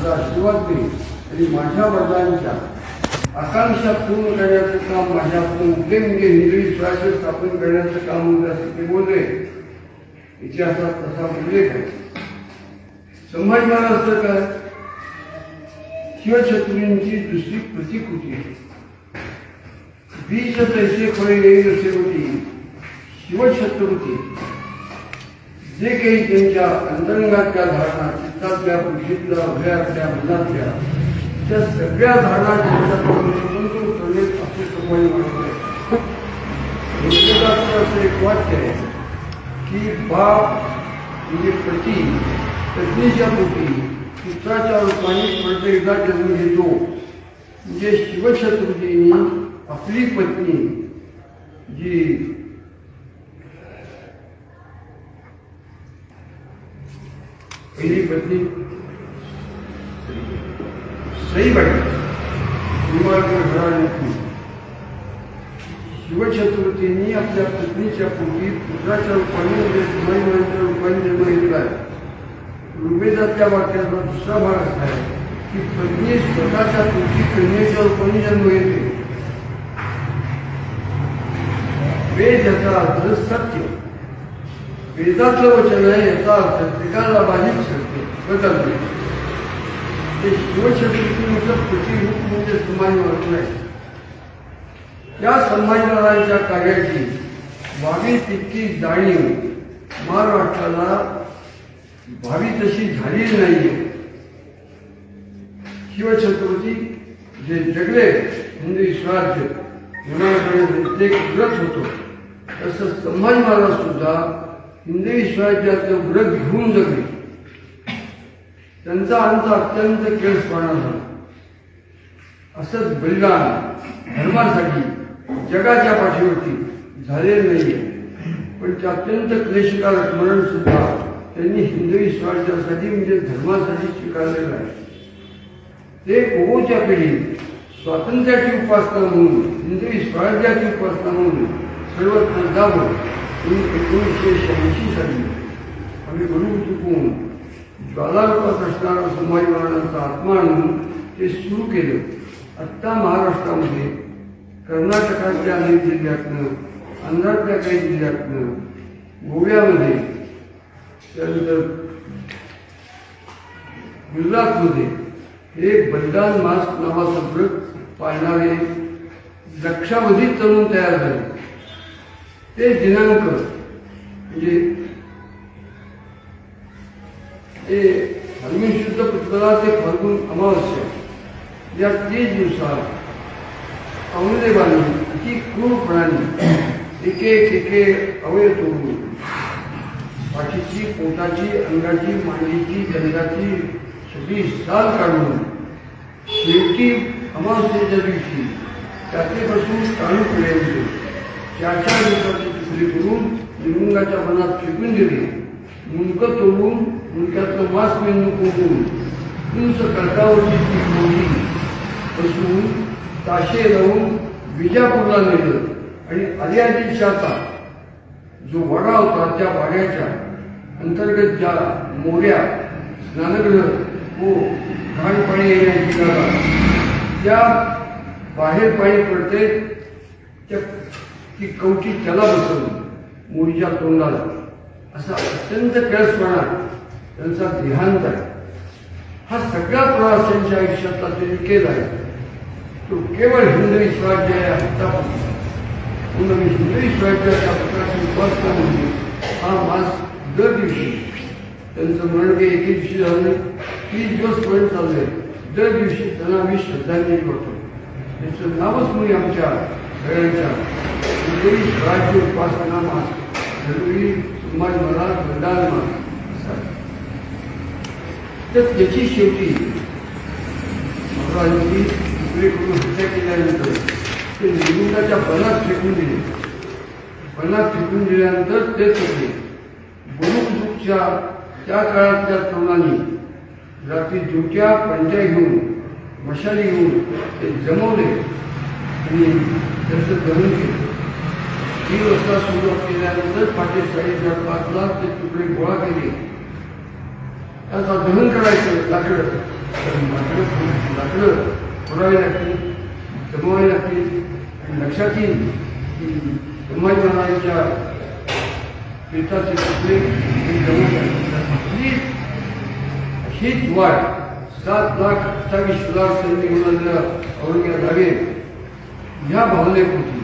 मला आशीर्वाद दे आणि माझ्या वडिलांच्या आकांक्षा पूर्ण करण्याचं काम माझ्या म्हणजे हिंदवी स्वराज्य स्थापन करण्याचं काम होतं असं ते बोलले. इतिहासात तसा उल्लेख आहे. संभाजी महाराज काय शिवछत्रींची दुसरी प्रतिकृती आहे. बीज तैसे फळे येईल असे होती शिवछत्रपती. जे काही त्यांच्या अंतरंगातल्या धारणा, चित्तातल्या, बुद्धीतल्या, हृदयातल्या, मनातल्या त्या सगळ्या धारणा त्यांच्याकडून स्वतंत्र करण्यात असे संभाजी महाराज असं एक वाक्य आहे की बाप म्हणजे पती पत्नीच्या पोटी पुत्राच्या रूपाने परत एकदा जन्म घेतो. म्हणजे शिवछत्रपतींनी आपली पत्नी जी पहिली पत्नी सईबाई निंबाळकर घराण्यातली शिवछत्रपतींनी आपल्या पत्नीच्या पोटी पुत्राच्या रूपाने म्हणजे संभाजीच्या रूपाने जन्म घेतला. ऋग्वेदातल्या वाक्याचा दुसरा भाग असा आहे की पत्नी स्वतःच्या पोटी कन्येच्या रूपाने जन्म घेते. वेद याचा अर्थ सत्य, वेदातलं वचन आहे याचा अर्थ त्रिकाला बाधित सत्य बदलते. ते शिवछत्रपतींचं प्रतिरूप म्हणजे संभाजी महाराज आहे. या संभाजी महाराजांच्या कार्याची व्हावी तितकी जाणीव महाराष्ट्राला व्हावी तशी झालेली नाहीये. शिवछत्रपती जे जगले हिंदवी स्वराज्य होण्याकडे ते व्रत होतो तसं संभाजी महाराज सुद्धा हिंदवी स्वराज्याचं व्रत घेऊन जगले. त्यांचा अंत अत्यंत केळसवाणा झाला. असंच बलिदान धर्मासाठी जगाच्या पाठीवरती झालेलं नाहीये. पण ते अत्यंत क्लेशकारक मरण सुद्धा त्यांनी हिंदवी स्वराज्यासाठी म्हणजे धर्मासाठी स्वीकारलेलं आहे. ते ओघोच्या पिढीत स्वातंत्र्याची उपासना म्हणून हिंदवी स्वराज्याची उपासना म्हणून सर्वत्र जावं. 1986 साली आम्ही म्हणून चुकून ज्वालारूपात असणारा संभाजी महाराजांचा आत्मा आणून ते सुरू केलं. आत्ता महाराष्ट्रामध्ये कर्नाटकातल्या अनेक जिल्ह्यातनं, आंध्रातल्या काही जिल्ह्यातनं, गोव्यामध्ये, त्यानंतर गुजरातमध्ये हे बलिदान मास नावाचं व्रत पाळणारे लक्षावधी तरुण तयार झाले. ते दिनांक म्हणजे ते फाल्गुन शुद्ध प्रतिपदा ते फाल्गुन अमावस्या या 30 दिवसात औरंगजेबाने अति क्रूरपणाने एक अवयव तोडून पाठीची, पोटाची, अंगाची, मांडीची, जंगाची सगळी साल काढून शेवटी अमावस्येच्या दिवशी त्याचेपासून काढूपर्यंत 4 दिवसाची तुकडी करून निमुंगाच्या वनात फेकून दिले. मुंडकं तोडून मुंडक्यातलं मांस मेंदू कोंबून उंच कळकावरची ती मोडी बसून ताशे लावून विजापूरला नेलं आणि आदिशाचा जो वाडा होता त्या वाड्याच्या अंतर्गत ज्या मोऱ्या, स्नानगृह व घाण पाणी येण्याची जागा त्या बाहेर पाणी पडते त्या ती कवटी त्याला बसवली मोरीच्या तोंडाला. असा अत्यंत केळसपणा त्यांचा देहांत आहे. हा सगळा प्रवास त्यांच्या आयुष्यातला त्यांनी केला आहे. तो केवळ हिंदवी स्वराज्य आहे हत्तापासून म्हणून हिंदवी स्वराज्याच्या पत्राची उपासना म्हणजे हा मास दर दिवशी त्यांचं मरण काही एके दिवशी झालं 30 दिवस पर्यंत चाललंय. दर दिवशी त्यांना आम्ही श्रद्धांजली करतो. त्याचं नावच मी आमच्या सगळ्यांच्या हिंदवी स्वराज्य उपासना मास धर्मवीर संभाजी महाराज बलिदान मास असा. तर त्याची शेवटी महाराजांनी तुकडेकडून हत्या केल्यानंतर ते निमुंगाच्या बनात फेकून दिले. बनात फेकून दिल्यानंतर तेच होते बुरुकच्या त्या काळातल्या तरुणांनी रात्री जोट्या पंट्या घेऊन मशाली घेऊन ते जमवले आणि त्याचं दहन केलं. 3 वाजता सुरुवात केल्यानंतर 5:30 ते तुकडे गोळा केले त्याचा दहन करायचं लाकडं फोडावी लागतील, जमवावी लागतील. आणि लक्षात येईल की संभाजी महाराजांच्या पेटाचे कपडे हीच वाट 7,28,00,000 सैनिक होणाऱ्या औरंगजेबाने ह्या भावनेपोटी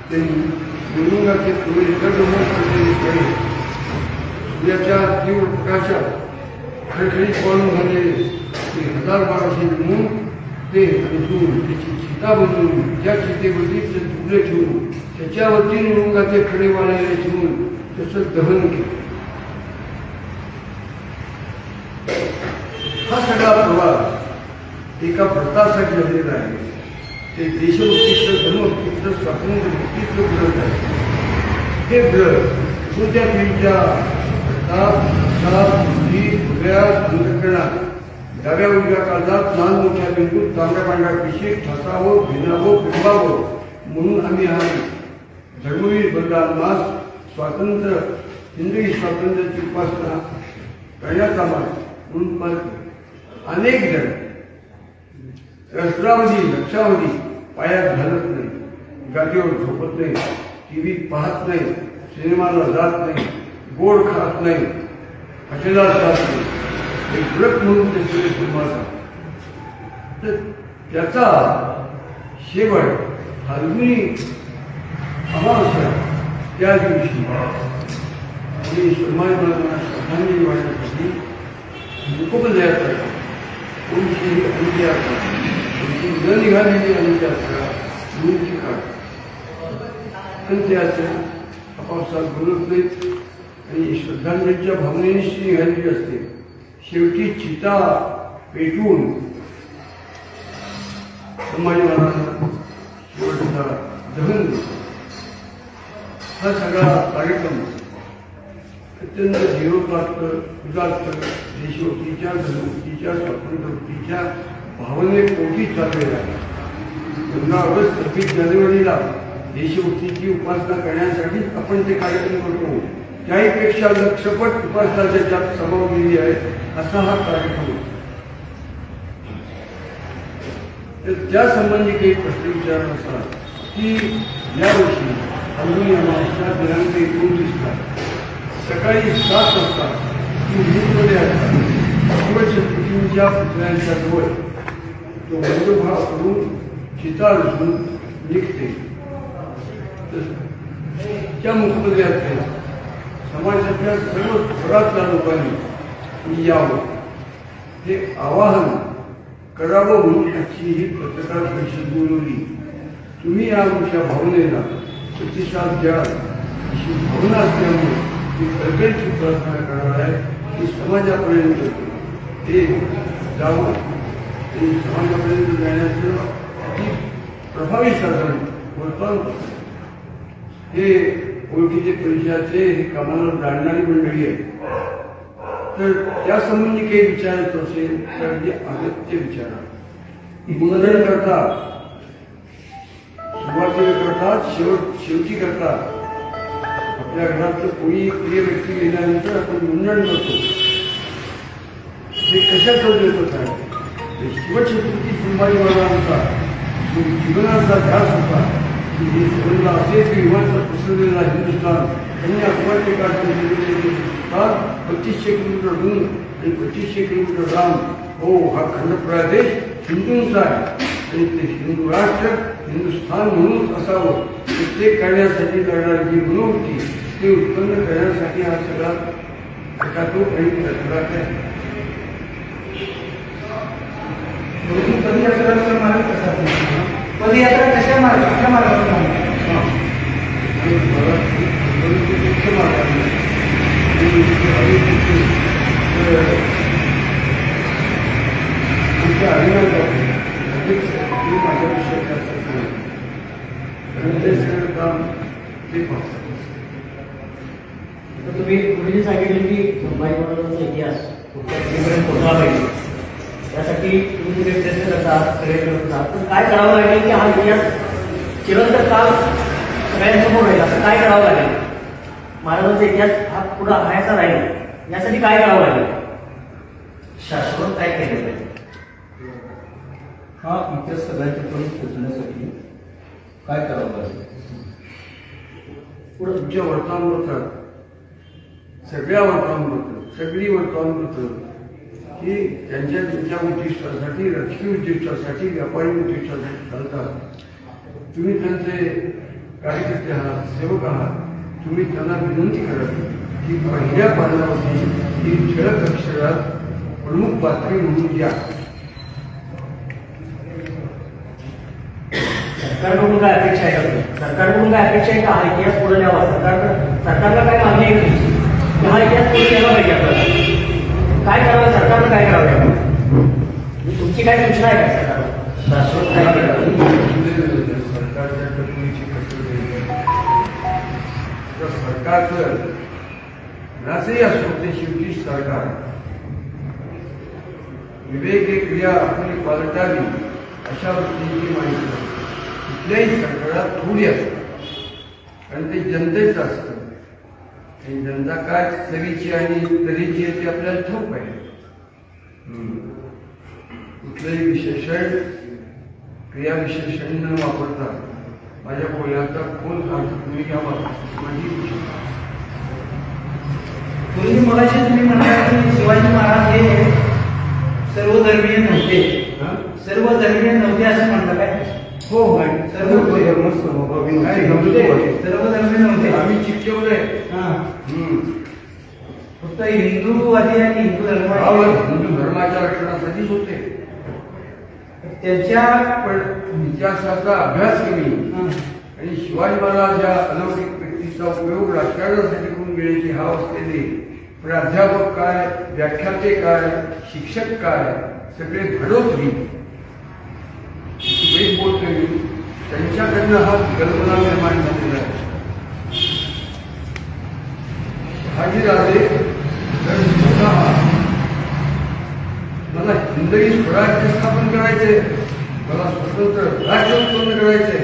त्यांनी निवडणुकाचे सूर्याच्या तीव्र प्रकाशात खडखडीत पळून झालेले 1,000-1,200 म्हणून ते उचलून त्याची चिता बनवून ज्या चितेवरती ते तुकडे ठेवून त्याच्यावरती निवडणुकाचे खडे वाढलेले ठेवून त्याचं दहन केलं. हा सगळा प्रवास एका व्रतासाठी झालेला आहे. ते देशभक्तीचं, धर्मभक्तीचं, स्वातंत्र्यभक्तीचं व्रत आहे. हे व्रत कोणत्या पिढीच्या अंतकरणात डाव्या उजव्या काळजात लहान मोठ्या बिंदूत तांबड्या पांढऱ्या पिशी ठसावं, भिनावं, बिंबावं म्हणून आम्ही हा धर्मवीर बलिदान मास स्वातंत्र्य, हिंदवी स्वातंत्र्याची उपासना करण्याचा मार्ग म्हणून अनेक जण राष्ट्रावधी लक्षावधी पायात घालत नाही, गादीवर झोपत नाही, टीव्ही पाहत नाही, सिनेमाला जात नाही, गोड खात नाही, हॉटेलात जात नाही. एक व्रत म्हणून ते सगळे सुमारतात. तर त्याचा शेवट फाल्गुनी अमावस्या त्या दिवशी आणि संभाजी महाराजांना श्रद्धांजली वाहण्यासाठी मुखोपदयात्रा, कोणीशी अंत्ययात्रा, कोणती न निघालेली अंत्ययात्रा मुलीची काढ अंत्ययात्रा आपापसात बोलत नाहीत आणि श्रद्धांजलीच्या भावनेनिशी निघालेली असते. शेवटी चिता पेटवून संभाजी महाराजांना शेवटचा दहन. हा सगळा कार्यक्रम अत्यंत जीवपात्र, उदात्त, देशभक्तीच्या, धर्मभक्तीच्या, स्वातंत्र्यभक्तीच्या भावनेपोटी चाललेला आहे. 15 ऑगस्ट 26 जानेवारीला देशभक्तीची उपासना करण्यासाठीच आपण ते कार्यक्रम करतो. त्याहीपेक्षा लक्षपट उपासना त्याच्यात समावलेली आहे असा हा कार्यक्रम. तर त्यासंबंधी काही प्रश्न विचारला असा की यावर्षी फाल्गुनी अमावस्या दिनांक 29 सकाळी 7 वाजता मुंबईमध्ये शिवछत्रपतींच्या पुतळ्यांच्या जवळ तो वंदभाव करून चिता रचून निघते. त्या मुखपदयात्रेत समाजाच्या सर्व थरातल्या लोकांनी यावं हे आवाहन करावं म्हणून त्याची ही पत्रकार परिषद बोलवली. तुम्ही या आमच्या भावनेला प्रतिसाद द्याल अशी भावना असल्यामुळे ती कळकळीची प्रार्थना करणार आहे की समाजापर्यंत ते जावं. ते समाजापर्यंत जाण्याचं अति प्रभावी साधन वर्तन हे ओळखीचे परिचयाचे हे कामाला जाणणारी मंडळी आहे. तर त्यासंबंधी काही विचारायचं असेल तर ते अगत्य विचारा. बोधन करतात, सुरुवातीला करतात, शेवटी करतात. आपल्या घरातलं कोणी प्रिय व्यक्ती गेल्यानंतर आपण मुंडण करतो. हे कशाचं देत आहे? शिवछत्रपती संभाजी महाराजांचा जो जीवनाचा ध्यास होता की हे सगळं असेच विमानाचा पसरलेला हिंदुस्थान त्यांनी अफवाटेकाढून हिंदुस्थान 2500 किलोमीटर दूर आणि 2500 किलोमीटर लांब हो हा खंडप्राय देश हिंदूंचा आहे आणि ते हिंदू राष्ट्र हिंदुस्थान म्हणून असावं ते करण्यासाठी लढणारी जी मनोवृत्ती ते उत्पन्न करण्यासाठी हा सगळा तो काही प्रयत्न आहे. पदयात्रा मार्ग कसा पदयात्रा कशा मार्गावर तुम्ही पूर्वी सांगितले की संभाजी महाराजांचा इतिहास कुठल्या पिढीपर्यंत पोहोचला पाहिजे त्यासाठी तुम्ही पुढे प्रयत्न करतात प्रयत्न करतात. पण काय करावं लागेल की हा इतिहास चिरंतर काळ सगळ्यांसमोर राहील असं काय करावं लागेल? महाराजांचा इतिहास हा पुढे राहायचा राहील यासाठी काय करावं लागेल? शाश्वत काय केलं पाहिजे? हा इतिहास सगळ्यांच्यापर्यंत पोहोचण्यासाठी काय करावं लागेल? तुमच्या वर्तमानपत्रात सगळ्या वर्तमानपत्र सगळी वर्तमानपत्र ही त्यांच्या उद्दिष्टासाठी, राजकीय उद्दिष्टासाठी, व्यापारी उद्दिष्टासाठी चालतात. तुम्ही त्यांचे कार्यकर्ते आहात, सेवक आहात. तुम्ही त्यांना विनंती करा की पहिल्या पानावरती ही ठळक अक्षरात प्रमुख बातमी म्हणून द्या. सरकारकडून काय अपेक्षा आहे का? सरकारकडून काय अपेक्षा आहे का हा इतिहास पुढे न्यावा? सरकारला काय मागणी आहे की हा इतिहास पुढे न्यायला पाहिजे आपल्याला? काय करावं? सरकारनं काय करावं? तुमची काय सूचना आहे का सरकारला? शाश्वत काय करावं? सरकारच्या टोपलीची कसोटी सरकारचं राजही असो ते शेवटी सरकार विवेकी क्रिया आपली पालटावी अशा वृत्तीची माहिती कुठल्याही सरकारात थोडी असते. कारण ते जनतेचं असतं. आणि जनता काय चवीची आणि तऱ्हेची आहे ते आपल्याला ठाऊक पाहिजे. कुठलंही विशेषण क्रियाविशेषण न वापरता माझ्या बोलण्याचा खोल अर्थ तुम्ही घ्यावा माझी पूर्वी मगाशी तुम्ही म्हणाला की शिवाजी महाराज हे सर्वधर्मीय नव्हते. सर्वधर्मीय नव्हते असं म्हणलं काय? हो सर्वधर्मीय नव्हते. आम्ही चिकटवलंय. फक्त हिंदूवादी आणि हिंदू धर्म हिंदू धर्माच्या रक्षणासाठीच होते. त्याच्या पण इतिहासाचा अभ्यास कमी आणि शिवाजी महाराज या अलौकिक व्यक्तीचा उपयोग राजकारणासाठी करून घेण्याची हाव असलेले प्राध्यापक काय, व्याख्याते काय, शिक्षक काय, सगळे घडोत्री वेग बोलतोय मी त्यांच्याकडनं हा कल्पना निर्माण झालेला आहे. शहाजीराजे तर स्वतः मला हिंदवी स्वराज्य स्थापन करायचे, मला स्वतंत्र राज्य उत्पन्न करायचे.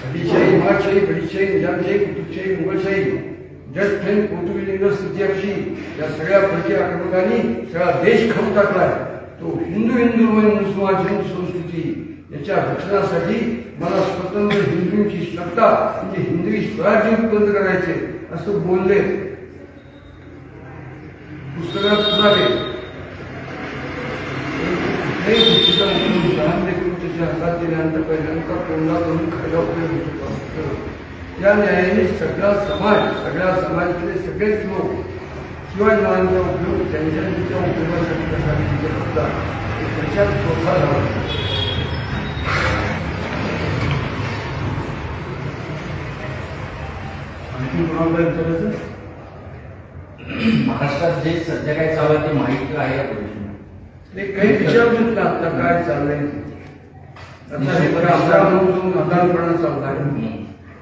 आदिशाही, महाशाही, बडीशाही, निजामशाही, कुतुबशाही, मुघलशाही, जट थेन, पोर्तुगीज, सिद्धियाक्षी या सगळ्या परकीय आक्रमकांनी सगळा देश खाऊन टाकलाय. तो हिंदू मुसलमान संस्कृती याच्या रक्षणासाठी मला स्वतंत्र हिंदूंची सत्ता म्हणजे हिंदवी स्वराज्य उत्पन्न करायचे असं बोलले. पुस्तकात पुरावे कुठल्याही गोष्टीचा उदाहरण देखील त्याच्या हातात दिल्यानंतर पहिल्यांदा तोंडा करून खायला उपयोग होतो. त्या न्यायाने सगळ्या समाजातले सगळेच लोक शिवाजी महाराजांचा उपयोग त्यांच्या उपयोगासाठी कसा दिले असतात त्याच्यात स्वतः झाला. आणखी कोणाला विचारायचं? महाराष्ट्रात जे सध्या काय चालू आहे ते माहिती आहे का? काही विचारत ना आता काय चाललंय. आता हे बघा अमरावती जो मतदानपणा चाललाय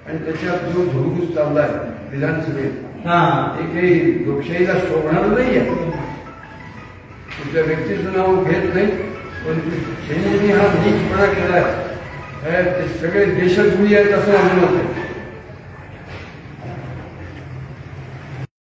आणि त्याच्यात जो धुळगूस चाललाय विधानसभेत ते काही लोकशाहीला शोभणार नाहीये. कुठल्या व्यक्तीचं नाव घेत नाही पण ज्यांनी हा नीचपणा केलाय ते सगळे देशद्रोही आहेत असं म्हणून होत.